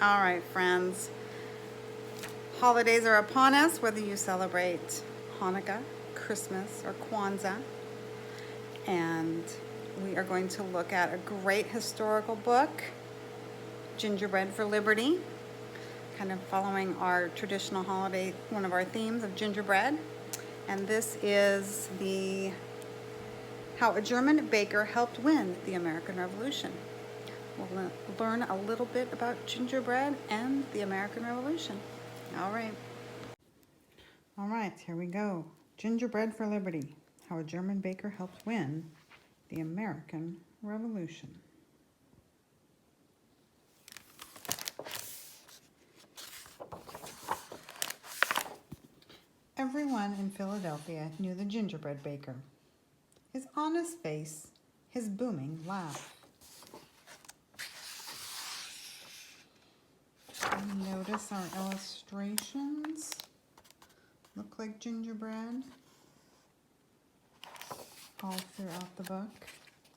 All right, friends. Holidays are upon us, whether you celebrate Hanukkah, Christmas, or Kwanzaa. And we are going to look at a great historical book, Gingerbread for Liberty, kind of following our traditional holiday, one of our themes of gingerbread. And this is how a German baker helped win the American Revolution. We'll learn a little bit about gingerbread and the American Revolution. All right, here we go. Gingerbread for Liberty, how a German baker helped win the American Revolution. Everyone in Philadelphia knew the gingerbread baker. His honest face, his booming laugh. Notice our illustrations look like gingerbread all throughout the book.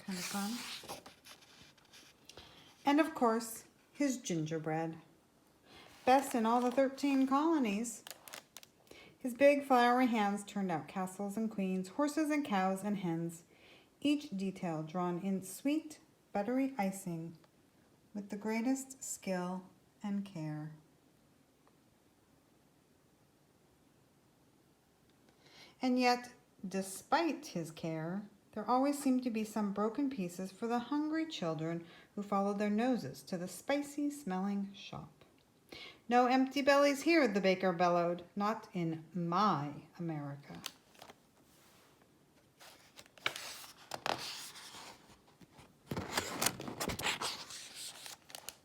Kind of fun. And of course, his gingerbread. Best in all the 13 colonies. His big flowery hands turned out castles and queens, horses and cows and hens, each detail drawn in sweet, buttery icing with the greatest skill and care. And yet, despite his care, there always seemed to be some broken pieces for the hungry children who followed their noses to the spicy-smelling shop. No empty bellies here, the baker bellowed, not in my America.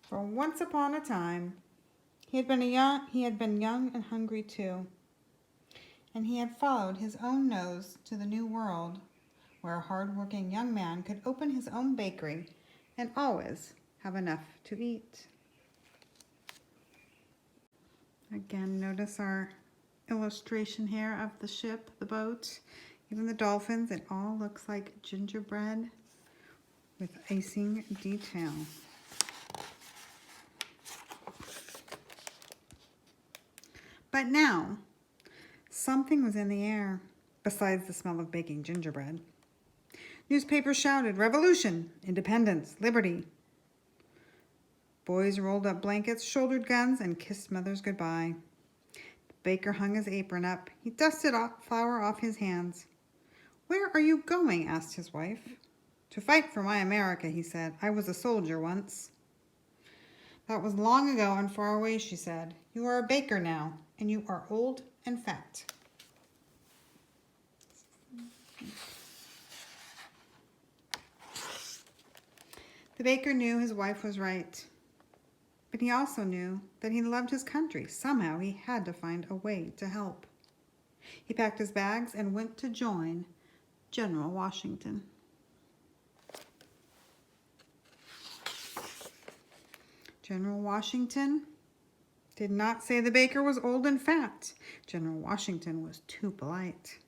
For once upon a time, he had been young and hungry too, and he had followed his own nose to the new world, where a hard-working young man could open his own bakery and always have enough to eat. Again, notice our illustration here of the ship, the boat, even the dolphins. It all looks like gingerbread with icing detail. But now, something was in the air besides the smell of baking gingerbread. Newspapers shouted, "Revolution! Independence! Liberty!" Boys rolled up blankets, shouldered guns, and kissed mothers goodbye. The baker hung his apron up. He dusted flour off his hands. "Where are you going?" asked his wife. "To fight for my America," he said. "I was a soldier once." "That was long ago and far away," she said. "You are a baker now, and you are old and fat." The baker knew his wife was right, but he also knew that he loved his country. Somehow he had to find a way to help. He packed his bags and went to join General Washington. General Washington did not say the baker was old and fat. General Washington was too polite.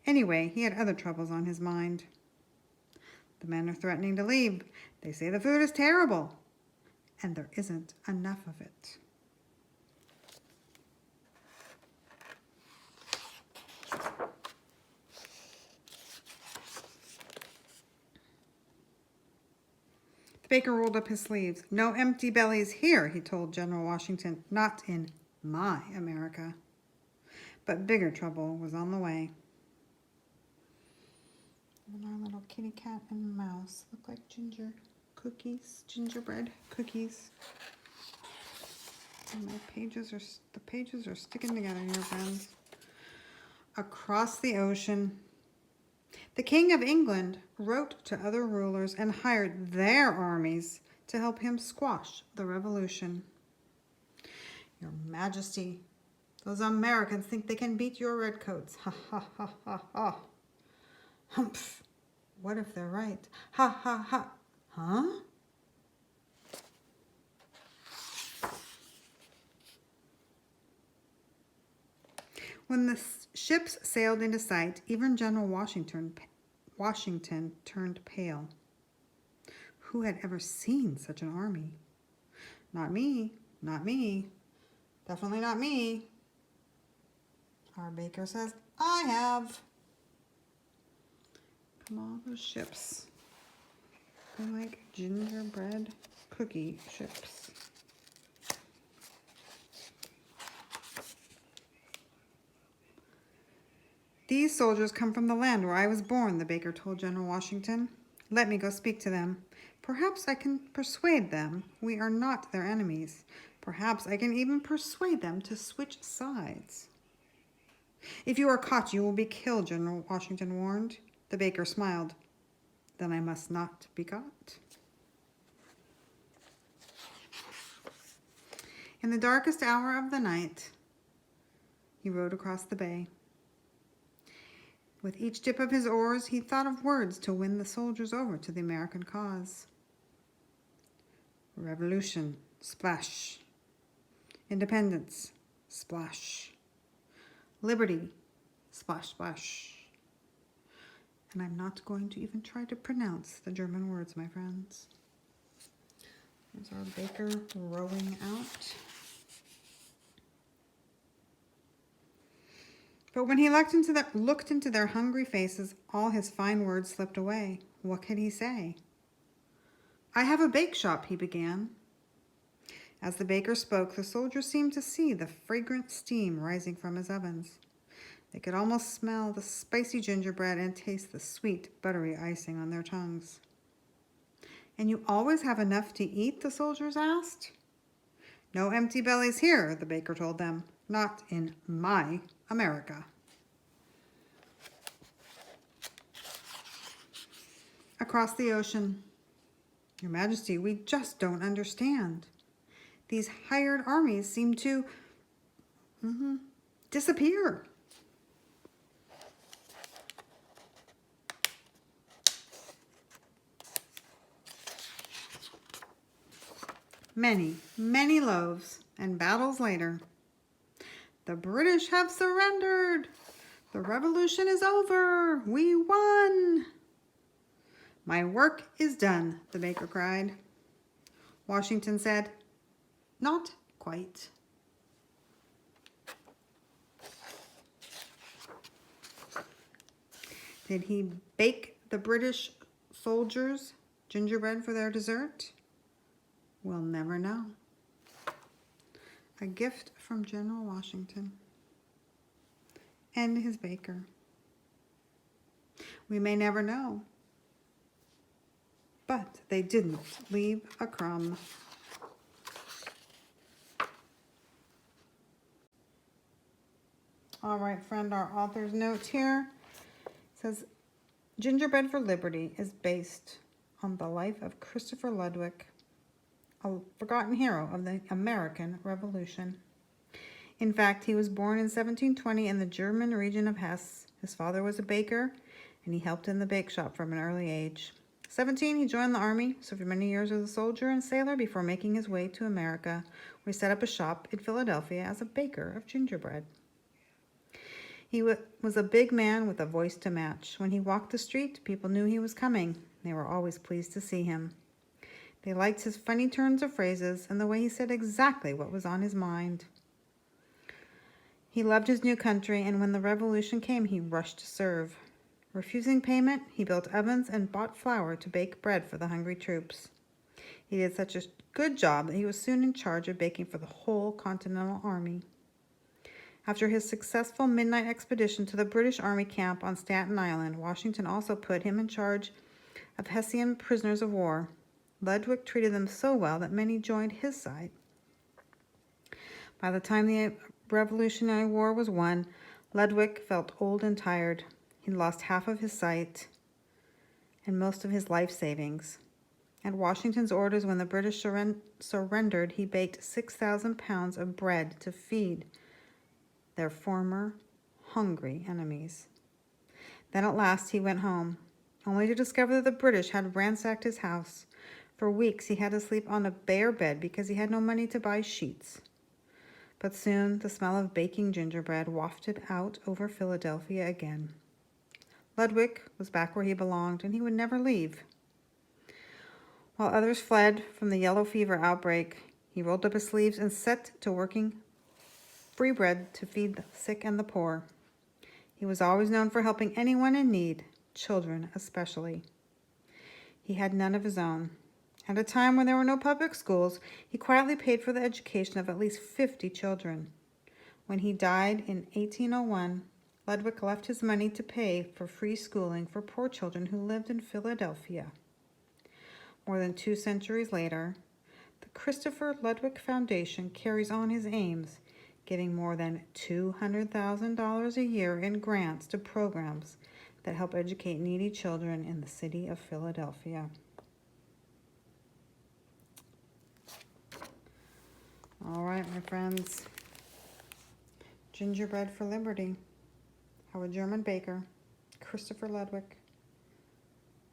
Anyway, he had other troubles on his mind. "The men are threatening to leave. They say the food is terrible, and there isn't enough of it." The baker rolled up his sleeves. "No empty bellies here," he told General Washington. "Not in my America." But bigger trouble was on the way. And our little kitty cat and mouse look like gingerbread cookies. And the pages are sticking together here, friends. Across the ocean, the King of England wrote to other rulers and hired their armies to help him squash the revolution. "Your Majesty, those Americans think they can beat your redcoats. Ha ha ha ha ha. Humph. What if they're right? Ha ha ha. Huh?" When the ships sailed into sight, even General Washington turned pale. Who had ever seen such an army? "Not me," Not me. Definitely not me. Our baker says, I have. Come on, those ships. They're like gingerbread cookie ships. These soldiers come from the land where I was born, the baker told General Washington. Let me go speak to them. Perhaps I can persuade them we are not their enemies. Perhaps I can even persuade them to switch sides. If you are caught, you will be killed, General Washington warned. The baker smiled. Then I must not be caught. In the darkest hour of the night, he rowed across the bay. With each dip of his oars, he thought of words to win the soldiers over to the American cause. Revolution, splash. Independence, splash. Liberty, splash, splash. And I'm not going to even try to pronounce the German words, my friends. There's our baker rowing out. But when he looked into their hungry faces, all his fine words slipped away. What could he say? I have a bake shop, he began. As the baker spoke, the soldiers seemed to see the fragrant steam rising from his ovens. They could almost smell the spicy gingerbread and taste the sweet, buttery icing on their tongues. And you always have enough to eat, the soldiers asked. No empty bellies here, the baker told them. Not in my America. Across the ocean. Your Majesty, we just don't understand. These hired armies seem to disappear. Many, many loaves and battles later. The British have surrendered. The revolution is over. We won. My work is done, the baker cried. Washington said, not quite. Did he bake the British soldiers gingerbread for their dessert? We'll never know. A gift from General Washington and his baker. We may never know, but they didn't leave a crumb. All right, friend, our author's note here says, Gingerbread for Liberty is based on the life of Christopher Ludwig, a forgotten hero of the American Revolution. In fact, he was born in 1720 in the German region of Hesse. His father was a baker, and he helped in the bake shop from an early age. 17, he joined the army, served many years as a soldier and sailor before making his way to America, where he set up a shop in Philadelphia as a baker of gingerbread. He was a big man with a voice to match. When he walked the street, people knew he was coming. They were always pleased to see him. They liked his funny turns of phrases and the way he said exactly what was on his mind. He loved his new country, and when the revolution came, he rushed to serve. Refusing payment, he built ovens and bought flour to bake bread for the hungry troops. He did such a good job that he was soon in charge of baking for the whole Continental Army. After his successful midnight expedition to the British Army camp on Staten Island, Washington also put him in charge of Hessian prisoners of war. Ludwig treated them so well that many joined his side. By the time the Revolutionary War was won, Ludwig felt old and tired. He'd lost half of his sight and most of his life savings. At Washington's orders, when the British surrendered, he baked 6,000 pounds of bread to feed their former hungry enemies. Then at last he went home, only to discover that the British had ransacked his house. For weeks he had to sleep on a bare bed because he had no money to buy sheets. But soon the smell of baking gingerbread wafted out over Philadelphia again. Ludwig was back where he belonged, and he would never leave. While others fled from the yellow fever outbreak, He rolled up his sleeves and set to working free bread to feed the sick and the poor. He was always known for helping anyone in need, children especially. He had none of his own. At a time when there were no public schools, he quietly paid for the education of at least 50 children. When he died in 1801, Ludwig left his money to pay for free schooling for poor children who lived in Philadelphia. More than 2 centuries later, the Christopher Ludwig Foundation carries on his aims, giving more than $200,000 a year in grants to programs that help educate needy children in the city of Philadelphia. All right, my friends. Gingerbread for Liberty. How a German baker, Christopher Ludwig,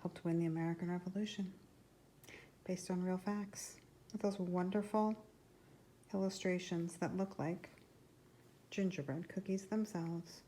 helped win the American Revolution, based on real facts, with those wonderful illustrations that look like gingerbread cookies themselves.